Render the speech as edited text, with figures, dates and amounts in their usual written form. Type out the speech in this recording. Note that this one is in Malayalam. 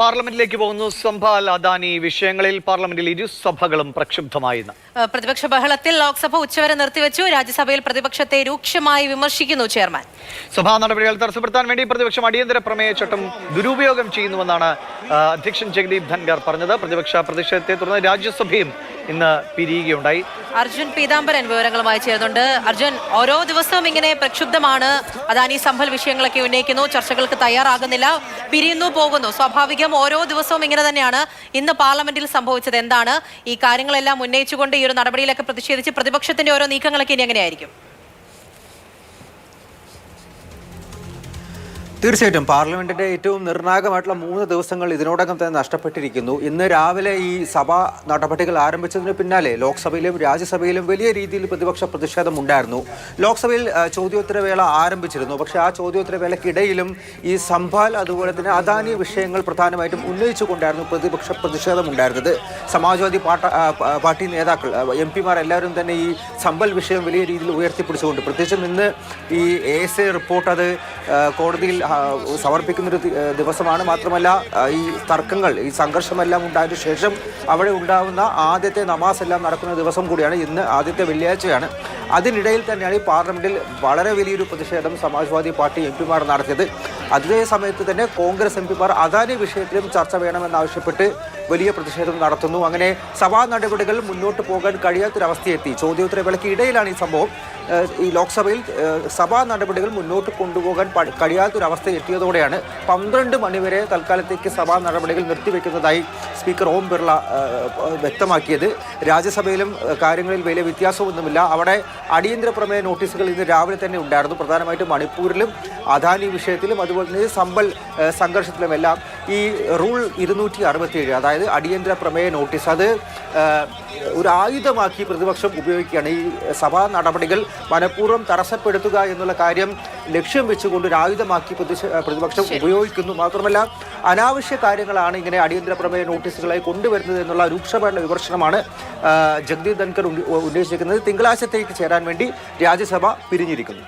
പാർലമെന്റിലേക്ക് പോകുന്നു. സംഭാൽ അദാനി വിഷയങ്ങളിൽ പാർലമെന്റിൽ ഇരുസഭകളും പ്രക്ഷുബ്ധമായി. പ്രതിപക്ഷ ബഹളത്തിൽ ലോക്സഭ ഉച്ചവരെ നിർത്തിവെച്ചു. രാജ്യസഭയിൽ പ്രതിപക്ഷത്തെ രൂക്ഷമായി വിമർശിക്കുന്നു ചെയർമാൻ. സഭാ നടപടികൾ തടസ്സപ്പെടുത്താൻ വേണ്ടി പ്രതിപക്ഷം അടിയന്തര പ്രമേയ ചട്ടം ദുരുപയോഗം ചെയ്യുന്നുവെന്നാണ് അധ്യക്ഷൻ ജഗദീപ് ധൻഖർ പറഞ്ഞത്. പ്രതിപക്ഷ പ്രതിഷേധത്തെ തുടർന്ന് രാജ്യസഭയും ഇന്ന് പിരിയുകയുണ്ടായി. അർജുൻ പീതാംബരൻ വിവരങ്ങളുമായി ചേരുന്നുണ്ട്. അർജുൻ, ഓരോ ദിവസവും ഇങ്ങനെ പ്രക്ഷുബ്ധമാണ്. അദാനി സംഭൽ വിഷയങ്ങളൊക്കെ ഉന്നയിക്കുന്നു, ചർച്ചകൾക്ക് തയ്യാറാകുന്നില്ല, പിരിയുന്നു, പോകുന്നു. സ്വാഭാവികം ഓരോ ദിവസവും ഇങ്ങനെ തന്നെയാണ്. ഇന്ന് പാർലമെന്റിൽ സംഭവിച്ചത് എന്താണ്? ഈ കാര്യങ്ങളെല്ലാം ഉന്നയിച്ചുകൊണ്ട് ഈ ഒരു നടപടിയിലൊക്കെ പ്രതിഷേധിച്ച് പ്രതിപക്ഷത്തിന്റെ ഓരോ നീക്കങ്ങളൊക്കെ ഇനി എങ്ങനെയായിരിക്കും? തീർച്ചയായിട്ടും പാർലമെന്റിന്റെ ഏറ്റവും നിർണായകമായിട്ടുള്ള 3 ദിവസങ്ങൾ ഇതിനോടകം തന്നെ നഷ്ടപ്പെട്ടിരിക്കുന്നു. ഇന്ന് രാവിലെ ഈ സഭാ നടപടികൾ ആരംഭിച്ചതിന് പിന്നാലെ ലോക്സഭയിലും രാജ്യസഭയിലും വലിയ രീതിയിൽ പ്രതിപക്ഷ പ്രതിഷേധം ഉണ്ടായിരുന്നു. ലോക്സഭയിൽ ചോദ്യോത്തരവേള ആരംഭിച്ചിരുന്നു. പക്ഷേ ആ ചോദ്യോത്തരവേളയ്ക്കിടയിലും ഈ സംഭാൽ അതുപോലെ തന്നെ അദാനി വിഷയങ്ങൾ പ്രധാനമായിട്ടും ഉന്നയിച്ചുകൊണ്ടായിരുന്നു പ്രതിപക്ഷ പ്രതിഷേധം ഉണ്ടായിരുന്നത്. സമാജ്വാദി പാർട്ടി നേതാക്കൾ MP-മാർ എല്ലാവരും തന്നെ ഈ സംഭൽ വിഷയം വലിയ രീതിയിൽ ഉയർത്തിപ്പിടിച്ചുകൊണ്ട്, പ്രത്യേകിച്ചും ഇന്ന് ഈ ASA റിപ്പോർട്ട് അത് കോടതിയിൽ സമർപ്പിക്കുന്നൊരു ദിവസമാണ്. മാത്രമല്ല ഈ തർക്കങ്ങൾ, ഈ സംഘർഷമെല്ലാം ഉണ്ടായതിനു ശേഷം അവിടെ ഉണ്ടാകുന്ന ആദ്യത്തെ നമാസ് എല്ലാം നടക്കുന്ന ദിവസം കൂടിയാണ് ഇന്ന്. ആദ്യത്തെ വെള്ളിയാഴ്ചയാണ്. അതിനിടയിൽ തന്നെയാണ് ഈ പാർലമെന്റിൽ വളരെ വലിയൊരു പ്രതിഷേധം സമാജ്വാദി പാർട്ടി MP-മാർ നടത്തിയത്. അതേ സമയത്ത് തന്നെ കോൺഗ്രസ് MP-മാർ അദാനി വിഷയത്തിലും ചർച്ച വേണമെന്നാവശ്യപ്പെട്ട് വലിയ പ്രതിഷേധം നടത്തുന്നു. അങ്ങനെ സഭാ നടപടികൾ മുന്നോട്ട് പോകാൻ കഴിയാത്തൊരവസ്ഥയെത്തി. ചോദ്യോത്തരവേളയ്ക്ക് ഇടയിലാണ് ഈ സംഭവം. ഈ ലോക്സഭയിൽ സഭാ നടപടികൾ മുന്നോട്ട് കൊണ്ടുപോകാൻ കഴിയാത്തൊരവസ്ഥ എത്തിയതോടെയാണ് 12 മണിവരെ തൽക്കാലത്തേക്ക് സഭാ നടപടികൾ നിർത്തിവെക്കുന്നതായി സ്പീക്കർ ഓം ബിർള വ്യക്തമാക്കിയത്. രാജ്യസഭയിലും കാര്യങ്ങളിൽ വലിയ വ്യത്യാസമൊന്നുമില്ല. അവിടെ അടിയന്തര പ്രമേയ നോട്ടീസുകൾ ഇന്ന് രാവിലെ തന്നെ ഉണ്ടായിരുന്നു. പ്രധാനമായിട്ടും മണിപ്പൂരിലും അദാനി വിഷയത്തിലും അതുപോലെ തന്നെ സമ്പൽ സംഘർഷത്തിലുമെല്ലാം ഈ റൂൾ 267, അതായത് അടിയന്തര പ്രമേയ നോട്ടീസ്, അത് ഒരു ആയുധമാക്കി പ്രതിപക്ഷം ഉപയോഗിക്കുകയാണ്. ഈ സഭാ നടപടികൾ മനഃപൂർവ്വം തടസ്സപ്പെടുത്തുക എന്നുള്ള കാര്യം ലക്ഷ്യം വെച്ചുകൊണ്ട് ഒരു ആയുധമാക്കി പ്രതിപക്ഷം ഉപയോഗിക്കുന്നു. മാത്രമല്ല അനാവശ്യ കാര്യങ്ങളാണ് ഇങ്ങനെ അടിയന്തര പ്രമേയ നോട്ടീസുകളായി കൊണ്ടുവരുന്നത് എന്നുള്ള രൂക്ഷമായിട്ടുള്ള വിമർശനമാണ് ജഗദീപ് ധൻഖർ ഉന്നയിച്ചിരിക്കുന്നത്. തിങ്കളാഴ്ചത്തേക്ക് ചേരാൻ വേണ്ടി രാജ്യസഭ പിരിഞ്ഞിരിക്കുന്നു.